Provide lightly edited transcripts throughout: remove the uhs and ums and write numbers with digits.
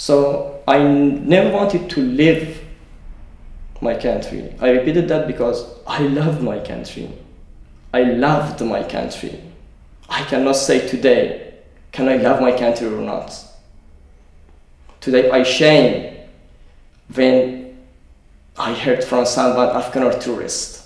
So I never wanted to leave my country. I repeated that because I loved my country. I loved my country. I cannot say today, can I love my country or not? Today I shame when I heard from someone Afghan or tourist.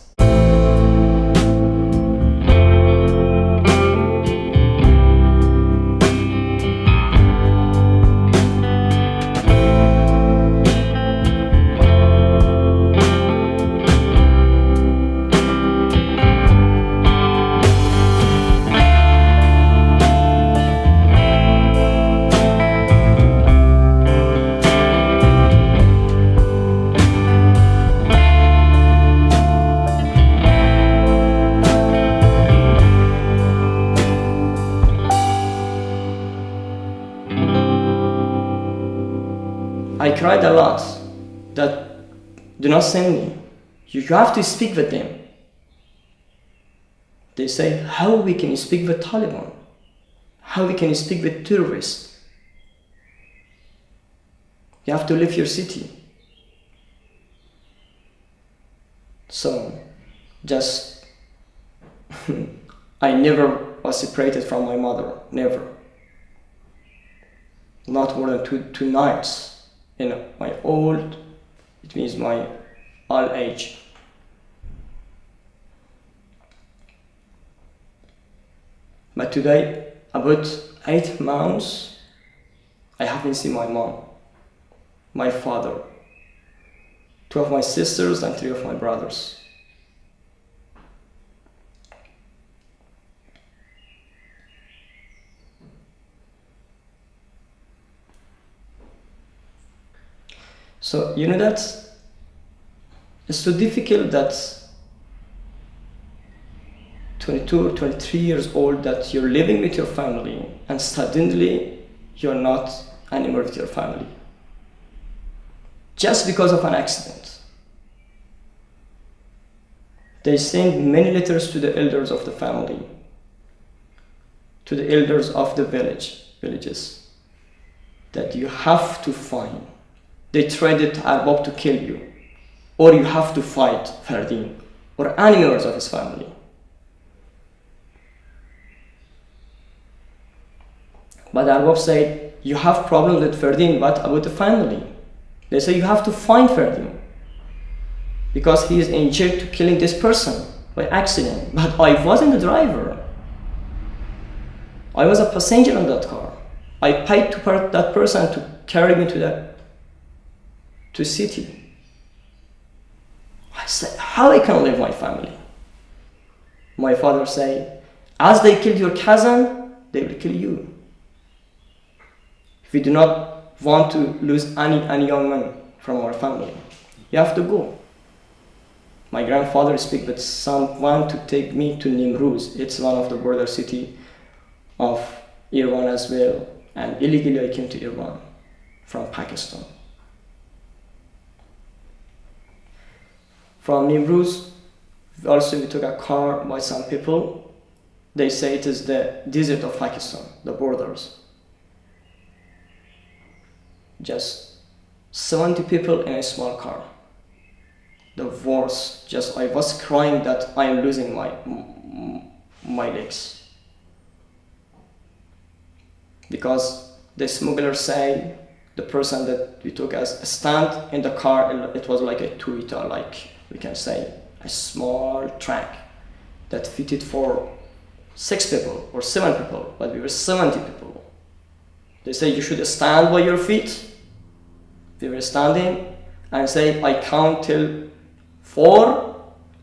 I cried a lot that do not send me. You have to speak with them. They say, how we can speak with Taliban? How we can speak with terrorists? You have to leave your city. So, just, I never was separated from my mother, never. Not more than two nights. In my old, it means my old age. But today, about 8 months, I haven't seen my mom, my father, 2 of my sisters and 3 of my brothers. So, you know that it's so difficult that 22 or 23 years old that you're living with your family and suddenly you're not anymore with your family. Just because of an accident. They send many letters to the elders of the family, to the elders of the villages, that you have to find. They threatened Arbab to kill you, or you have to fight Fardin, or any members of his family. But Arbab said, you have problems with Fardin, what about the family? They say you have to find Fardin, because he is in jail to killing this person by accident. But I wasn't the driver. I was a passenger in that car. I paid to that person to carry me to city. I said, how I can leave my family? My father said, as they killed your cousin, they will kill you. If we do not want to lose any young man from our family, you have to go. My grandfather spoke with someone to take me to Nimruz. It's one of the border city of Iran as well. And illegally I came to Iran from Pakistan. From Nimruz, also we took a car by some people. They say it is the desert of Pakistan, the borders. Just 70 people in a small car. The worst, just I was crying that I am losing my legs. Because the smuggler say the person that we took as a stand in the car, it was like a Toyota, like we can say a small truck that fitted for 6 people or 7 people, but we were 70 people. They say you should stand by your feet. We were standing and say, I count till 4,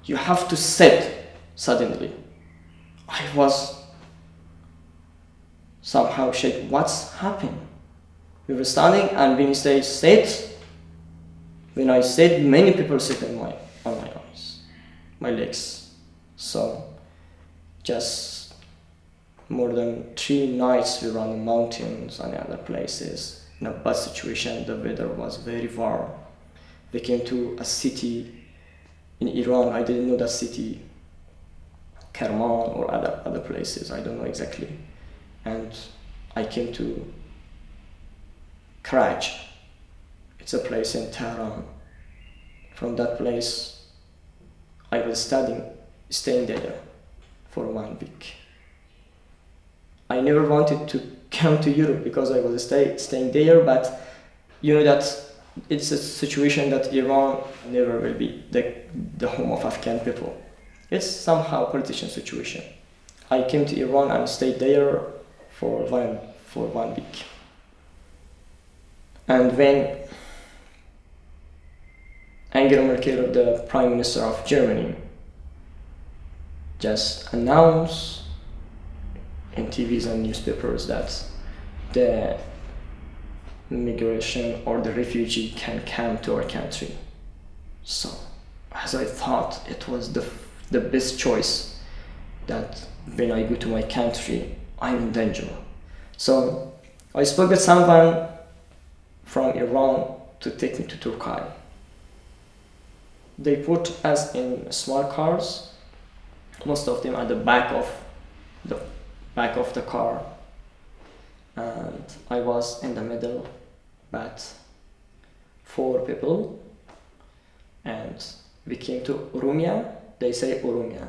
you have to sit suddenly. I was somehow shaken. What's happened? We were standing and when he said sit, when I said, many people sit on my eyes, my legs. So just more than 3 nights we were on the mountains and other places. In a bad situation, the weather was very warm. We came to a city in Iran. I didn't know that city, Kerman or other places, I don't know exactly. And I came to Karaj. It's a place in Tehran. From that place, I was staying there for 1 week. I never wanted to come to Europe because I was staying there, but you know that it's a situation that Iran never will be the home of Afghan people. It's somehow a politician situation. I came to Iran and stayed there for 1 week. And when Angela Merkel, the Prime Minister of Germany, just announced in TVs and newspapers that the migration or the refugee can come to our country. So, as I thought, it was the best choice that when I go to my country, I'm in danger. So, I spoke with someone from Iran to take me to Turkey. They put us in small cars, most of them at the back of the car, and I was in the middle, but 4 people, and we came to Urumia. They say Urumia.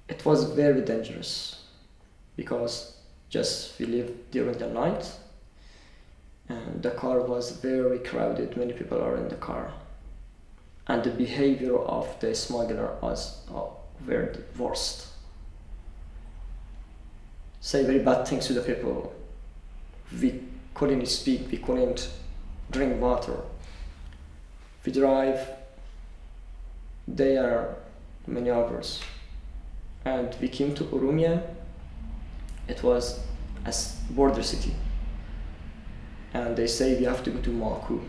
It was very dangerous because just we lived during the night, and the car was very crowded. Many people are in the car, and the behavior of the smuggler was very worst. Say very bad things to the people. We couldn't speak, we couldn't drink water. We drive there many hours, and we came to Urumia. It was a border city, and they say we have to go to Baku.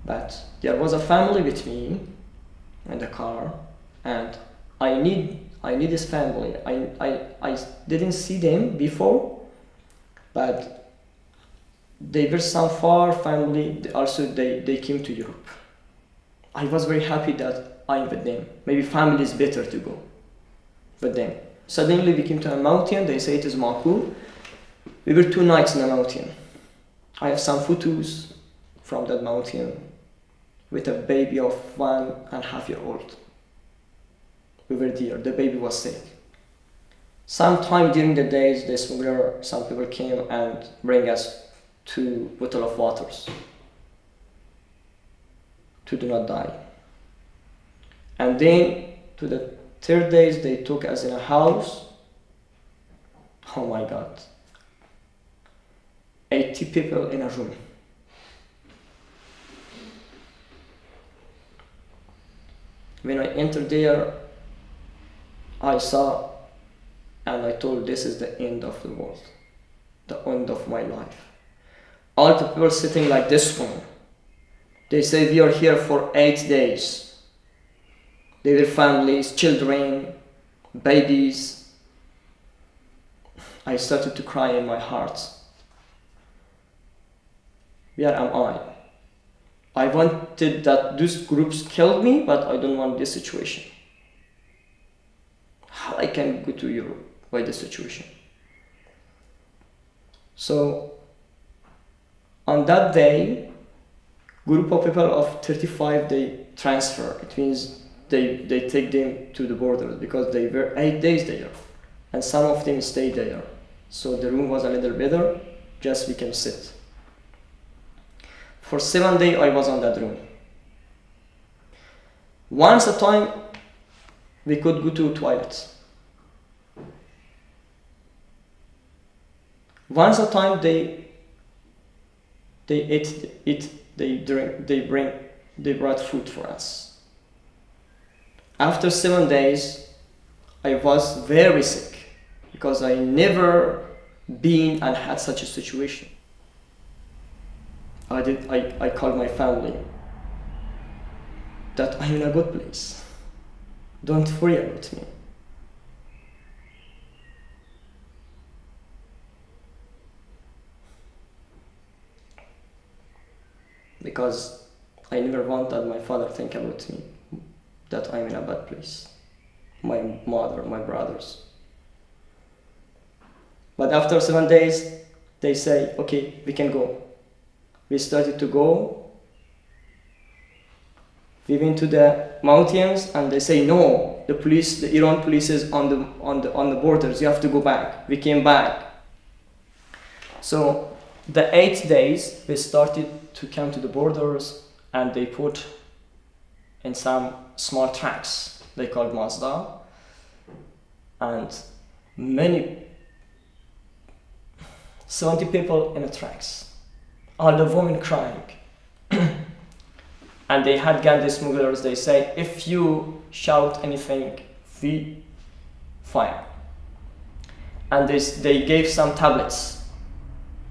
But there was a family with me in the car, and I need this family. I didn't see them before, but they were some far family. Also, they came to Europe. I was very happy that I'm with them. Maybe family is better to go with them. Suddenly we came to a mountain. They say it is Baku. We were 2 nights in the mountain. I have some photos from that mountain with a baby of 1.5 years old. We were there. The baby was sick. Sometime during the days, the smuggler, some people came and bring us 2 bottles of waters to do not die. And then to the 3rd days, they took us in a house. Oh my God. 80 people in a room. When I entered there, I saw and I told, this is the end of the world, the end of my life. All the people sitting like this one, they say we are here for 8 days. They were families, children, babies. I started to cry in my heart. Where am I? I wanted that these groups killed me, but I don't want this situation. How I can go to Europe by this situation? So on that day, group of people of 35, they transfer. It means they take them to the borders because they were 8 days there, and some of them stayed there. So the room was a little better, just we can sit. For 7 days I was on that room. Once a time we could go to toilets. Once a time they brought food for us. After 7 days, I was very sick because I never been and had such a situation. I called my family that I'm in a good place. Don't worry about me. Because I never want that my father think about me, that I'm in a bad place. My mother, my brothers. But after 7 days, they say, okay, we can go. We started to go. We went to the mountains, and they say, no, the police, the Iran police is on the borders. You have to go back. We came back. So the 8 days, we started to come to the borders, and they put in some small trucks they called Mazda, and 70 people in the trucks, all the women crying. And they had gun, the smugglers, they say, if you shout anything, we fire. And they gave some tablets,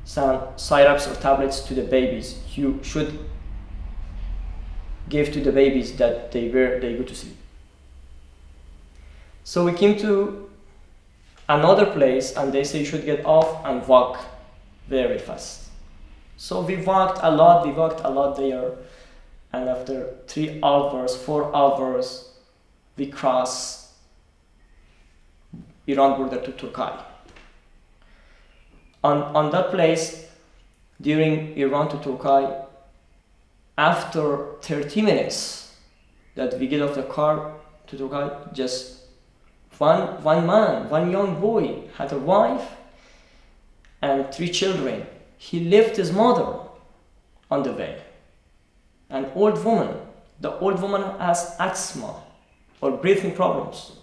some syrups or tablets to the babies. You should give to the babies that they go to sleep. So we came to another place, and they say you should get off and walk very fast. So we walked a lot there, and after 3 hours, 4 hours, we crossed Iran border to Turkey. On that place, during Iran to Turkey, after 30 minutes that we get off the car to Turkey, just one young boy had a wife and 3 children. He left his mother on the way. An old woman. The old woman has asthma or breathing problems.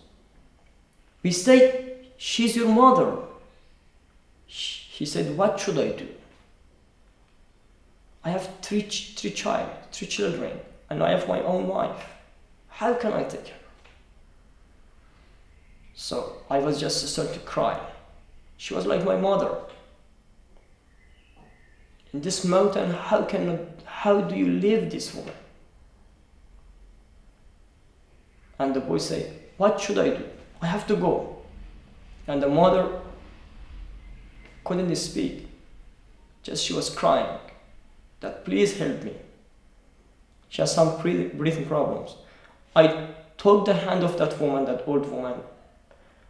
We say, she's your mother. He said, what should I do? I have three children, and I have my own wife. How can I take her? So I was just starting to cry. She was like my mother. In this mountain, how do you leave this woman? And the boy said, what should I do? I have to go. And the mother couldn't speak. Just she was crying that please help me. She has some breathing problems. I took the hand of that woman, that old woman.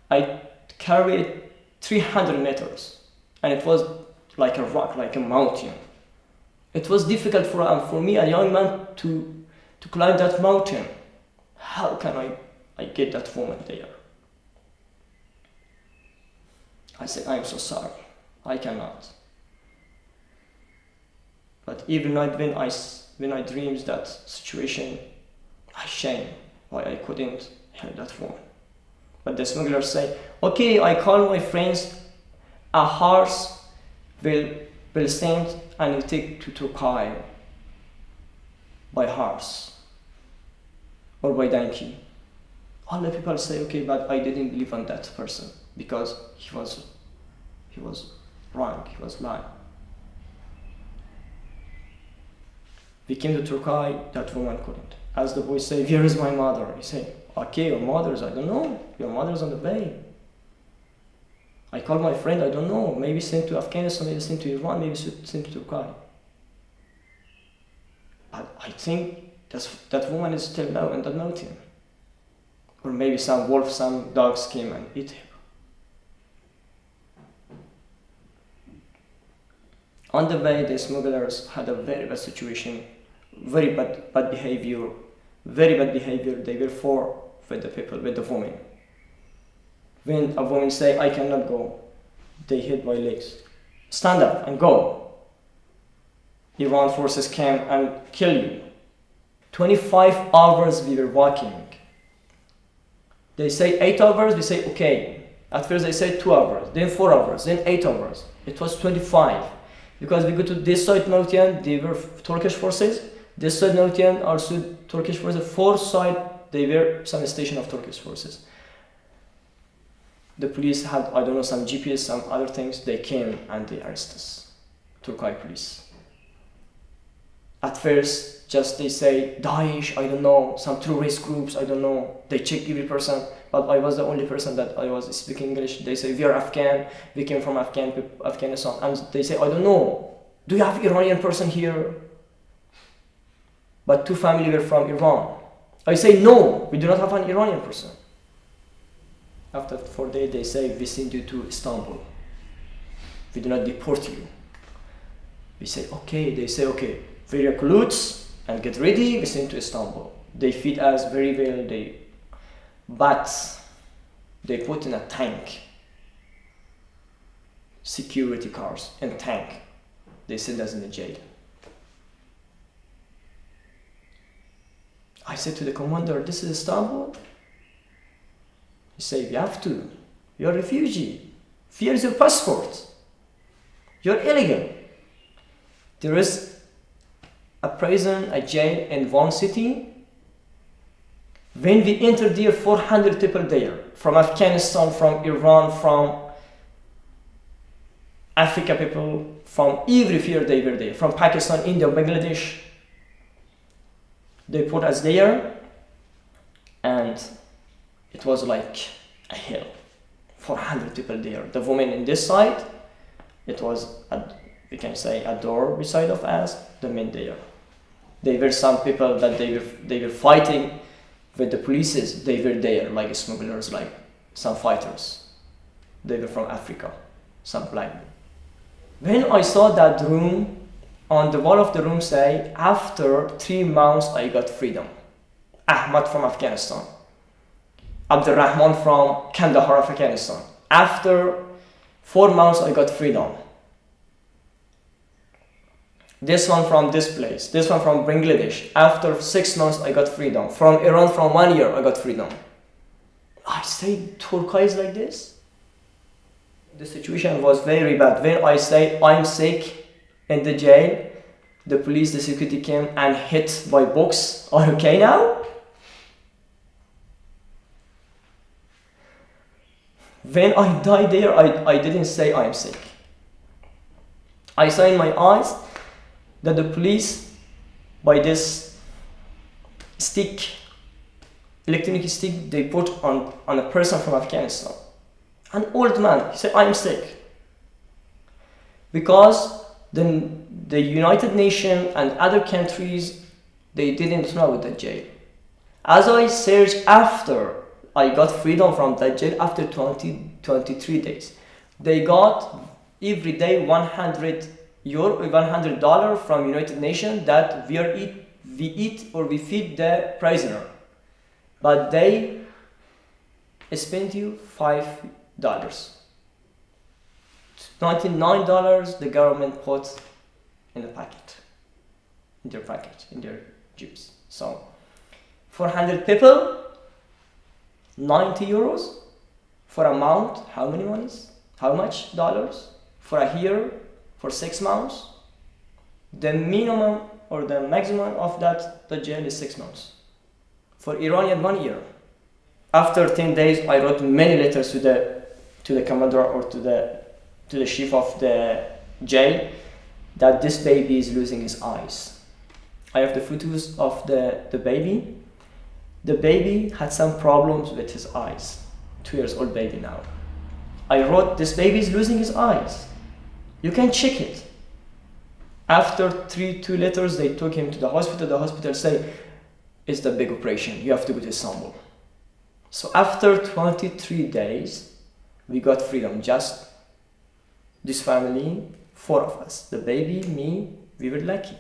I carried 300 meters, and it was like a rock, like a mountain. It was difficult for me, a young man, to climb that mountain. How can I get that woman there? I said, I'm so sorry, I cannot. But even when I dreamed that situation, I shame why I couldn't help that woman. But the smugglers say, okay, I call my friends, a horse will send and will take to Turkey by horse or by donkey. All the people say, okay, but I didn't believe on that person because he was wrong, he was lying. We came to Turkey, that woman couldn't. As the boy say, where is my mother? He say, okay, your mother's, I don't know, your mother's on the way. I called my friend, I don't know, maybe sent to Afghanistan, maybe sent to Iran, maybe sent to Turkey. I think that woman is still now in the mountain. Or maybe some wolf, some dogs came and eat her. On the way, the smugglers had a very bad situation, very bad behavior, very bad behavior. They were for with the people, with the women. When a woman say, I cannot go, they hit my legs. Stand up and go. Iran forces came and kill you. 25 hours we were walking. They say 8 hours, we say okay. At first they say 2 hours, then 4 hours, then 8 hours. It was 25. Because we go to this side mountain, they were Turkish forces. This side mountain, also Turkish forces. 4th side, they were some station of Turkish forces. The police had, I don't know, some GPS, some other things. They came and they arrested us. Turkey police. At first, just they say, Daesh, I don't know, some terrorist groups, I don't know. They check every person, but I was the only person that I was speaking English. They say, we are Afghan, we came from Afghanistan. And they say, I don't know, do you have Iranian person here? But 2 families were from Iran. I say, no, we do not have an Iranian person. After 4 days, they say, we send you to Istanbul. we do not deport you. We say, okay. They say, okay, wear your clothes and get ready, we send to Istanbul. They feed us very well, but they put in a tank, security cars and tank. They send us in the jail. I said to the commander, this is Istanbul? He said, you have to. You're a refugee. Here's your passport. You're illegal. There is a prison, a jail in one city. When we entered there, 400 people there, from Afghanistan, from Iran, from Africa people, from every fear they were there, from Pakistan, India, Bangladesh. They put us there, and it was like a hell. 400 people there. The woman in this side, it was, we can say, a door beside of us, the men there. There were some people that they were fighting with the police. They were there, like smugglers, like some fighters. They were from Africa, some black men. When I saw that room, on the wall of the room say, after 3 months I got freedom. Ahmad from Afghanistan. Abdurrahman from Kandahar, Afghanistan. After 4 months I got freedom. This one from this place. This one from Bangladesh. After 6 months I got freedom. From Iran, from 1 year I got freedom. I stayed Turkey like this. The situation was very bad. When I say I'm sick in the jail, the police, the security came and hit my box. Are you okay now? When I died there, I didn't say I'm sick. I saw in my eyes that the police, by this stick, electronic stick, they put on a person from Afghanistan. An old man. He said, I'm sick. Because the United Nations and other countries, they didn't know about the jail. As I searched after I got freedom from that jail, after 23 days, they got every day $100 from United Nations that we eat or we feed the prisoner. But they spend you $5. $99 the government put in the packet, in their jeeps. So 400 people, 90 euros for a month. How many monies? How much dollars? For a year, for 6 months. The minimum or the maximum of the jail is 6 months. For Iranian 1 year. After 10 days, I wrote many letters to the commander or to the chief of the jail that this baby is losing his eyes. I have the photos of the baby. The baby had some problems with his eyes. 2 years old baby now. I wrote, this baby is losing his eyes. You can check it. After 2 letters, they took him to the hospital. The hospital said, it's the big operation. You have to go to Istanbul. So after 23 days, we got freedom. Just this family, 4 of us. The baby, me, we were lucky.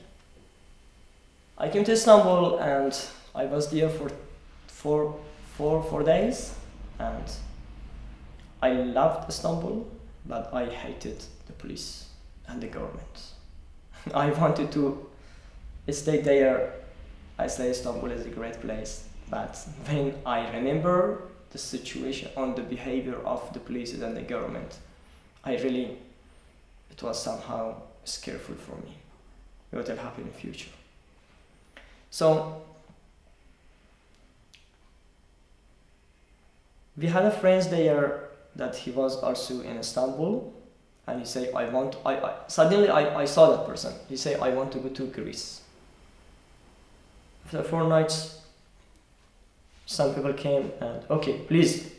I came to Istanbul and I was there for 4 days, and I loved Istanbul, but I hated the police and the government. I wanted to stay there. I say Istanbul is a great place, but when I remember the situation on the behavior of the police and the government, it was somehow scareful for me. What will happen in the future? So we had a friend there that he was also in Istanbul, and he said, suddenly I saw that person. He said, I want to go to Greece. After 4 nights, some people came and, okay, please,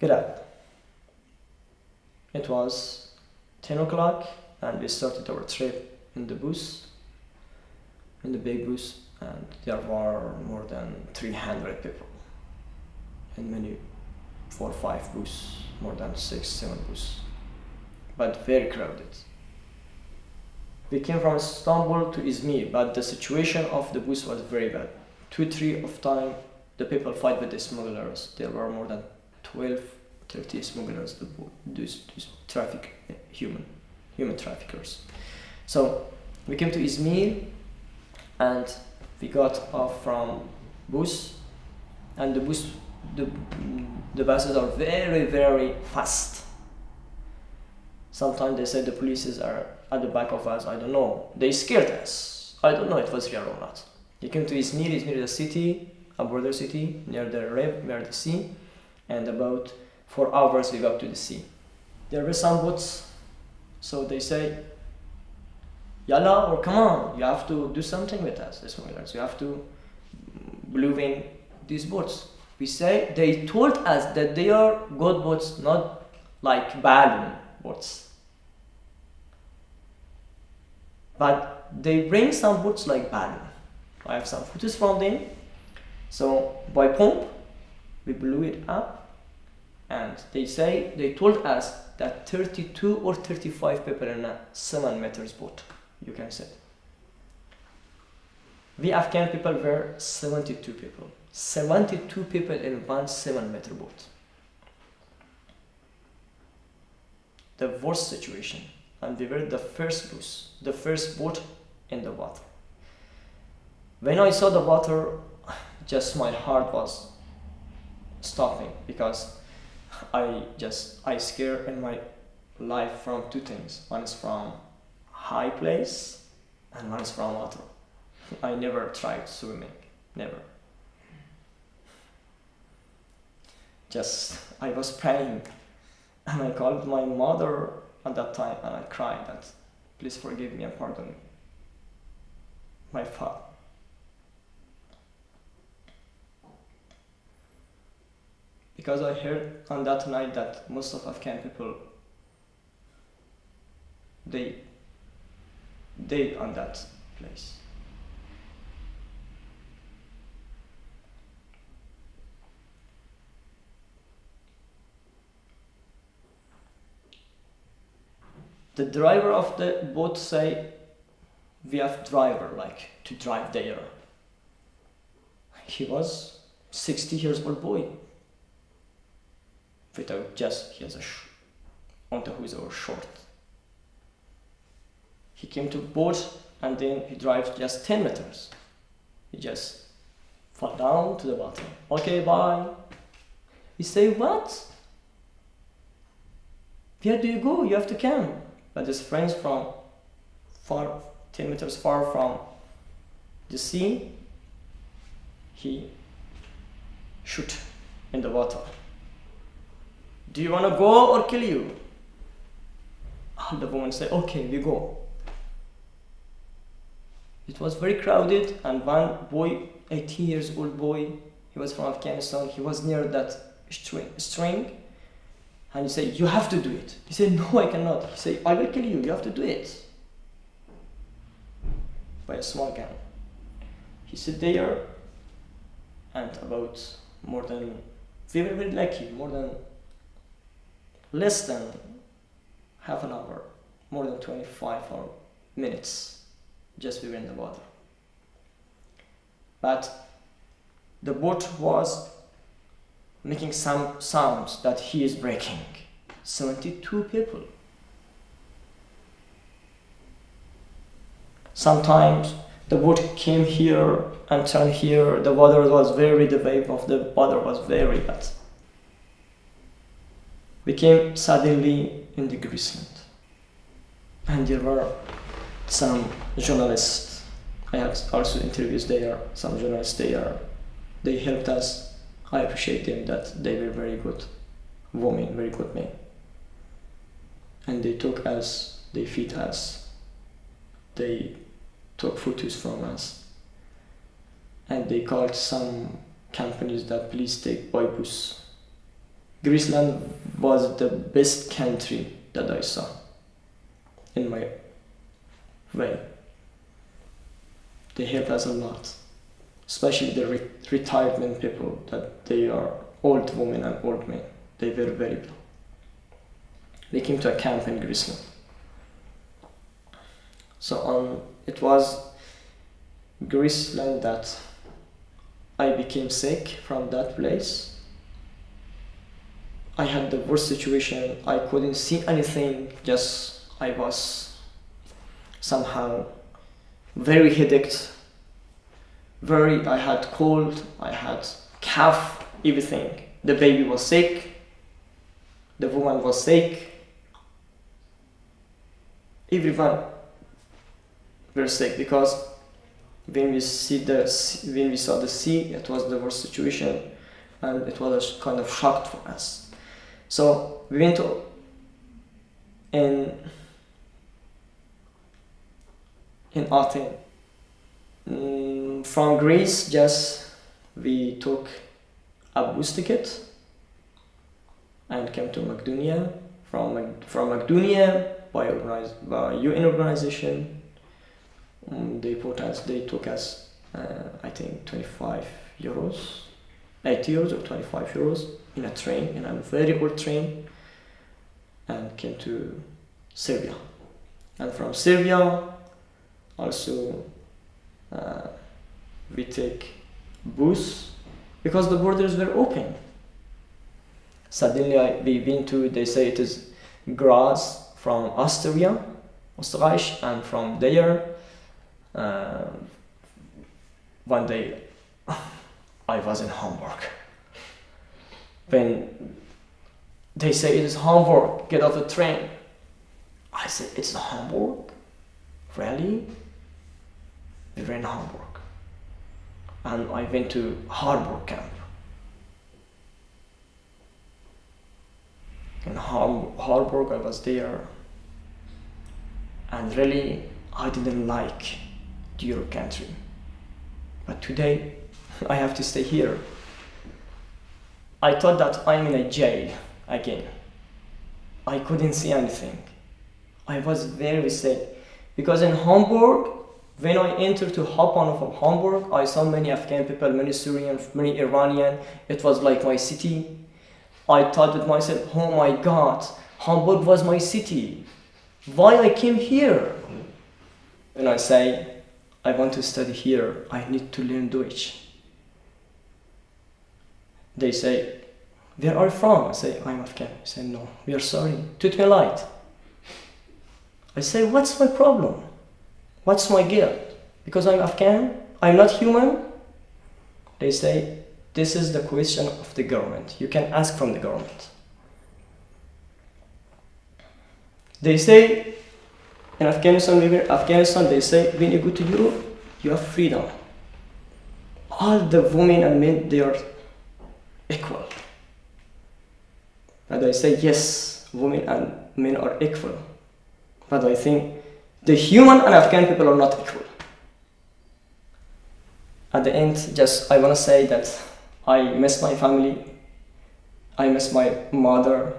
get up. It was 10 o'clock and we started our trip in the bus, in the big bus, and there were more than 300 people. And many 4 or 5 bus, more than 6, 7 bus. but very crowded. We came from Istanbul to Izmir, but the situation of the bus was very bad. 2-3 of time, the people fight with the smugglers. There were more than 12-30 smugglers, these traffic, human traffickers. So we came to Izmir, and we got off from bus, and the buses are very, very fast. Sometimes they say the police are at the back of us, I don't know. They scared us. I don't know if it was real or not. We came to Izmir. Izmir is a city, a border city, near the river, near the sea, and about 4 hours we got to the sea. There were some boats, so they say, Yalla, or come on, you have to do something with us, the smugglers. You have to blow in these boats. We say, they told us that they are good boats, not like balloon boats. But they bring some boats like balloon. I have some photos from them. So by pump, we blew it up, and they told us that 32 or 35 people in a 7 meters boat, you can say. We Afghan people were 72 people. 72 people in one 7-meter boat. The worst situation. And we were the first bus, the first boat in the water. When I saw the water, just my heart was stopping, because I scared in my life from 2 things. One is from high place, and one is from water. I never tried swimming, never. I was praying, and I called my mother at that time, and I cried that, please forgive me and pardon my father. Because I heard on that night that most of Afghan people, they died on that place. The driver of the boat say, we have driver like to drive there. He was 60 years old boy. Without just, he has a underhoes or short. He came to boat, and then he drives just 10 meters. He just fall down to the bottom. Okay, bye. He say, what? Where do you go? You have to come. But his friends from 10 meters far from the sea, he shoot in the water. Do you want to go or kill you? And the woman said, okay, we go. It was very crowded, and one boy, 18 years old boy, he was from Afghanistan, he was near that string, and he said, you have to do it. He said, no, I cannot. He said, I will kill you, you have to do it. By a small gun. He sat there, and about we were very lucky, less than half an hour, more than 25 minutes, just we were in the water. But the boat was making some sounds that he is breaking. 72 people. Sometimes the boat came here and turned here. The wave of the water was very bad. We came suddenly in the Greeceland, and there were some journalists. I had also interviews there, some journalists there. They helped us. I appreciate them that they were very good women, very good men. And they took us, they feed us, they took photos from us. And they called some companies that please take by bus. Greeceland was the best country that I saw in my way. They helped us a lot, especially the retirement people, that they are old women and old men. They were very They came to a camp in Greece. So it was Greeceland that I became sick from that place. I had the worst situation. I couldn't see anything. Just I was somehow very headache. I had cold. I had cough. Everything. The baby was sick. The woman was sick. Everyone were sick because when we saw the sea, it was the worst situation, and it was a kind of shock for us. So we went in Athens. From Greece, just we took a bus ticket and came to Macedonia. From Macedonia, by UN organization, they took us I think 25 euros, 80 euros or 25 euros in a train, in a very old train, and came to Serbia. And from Serbia also we take bus because the borders were open. Suddenly they say it is Graz from Austria, Österreich, and from there one day I was in Hamburg. When they say it is Hamburg, get off the train. I said, it's Hamburg? Really? We were in Hamburg. And I went to Harbour camp. In Harburg, I was there, and really I didn't like the Europe country. But today I have to stay here. I thought that I'm in a jail again. I couldn't see anything. I was very sick because in Hamburg, when I entered to hop on from Hamburg, I saw many Afghan people, many Syrians, many Iranian. It was like my city. I thought with myself, oh my God, Hamburg was my city. Why I came here? And I say, I want to study here. I need to learn Deutsch. They say, where are you from? I say, I'm Afghan. I say, no, we are sorry. Tut mir leid. I say, what's my problem? What's my guilt? Because I'm Afghan? I'm not human? They say, this is the question of the government. You can ask from the government. They say, in Afghanistan, they say, when you go to Europe, you have freedom. All the women and men, they are equal. And I say, yes, women and men are equal. But I think the human and Afghan people are not equal. At the end, I want to say that I miss my family. I miss my mother.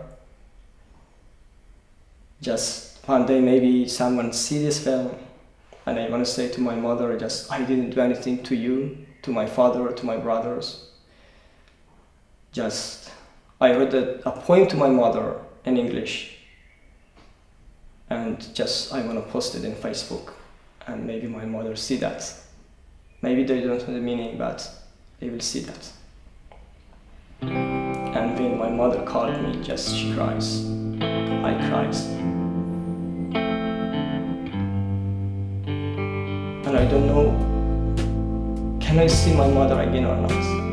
Just one day maybe someone see this film, and I want to say to my mother, I didn't do anything to you, to my father, to my brothers. I read a poem to my mother in English, and I want to post it in Facebook, and maybe my mother see that. Maybe they don't know the meaning, but they will see that. And when my mother called me, she cries. I cries. And I don't know, can I see my mother again or not?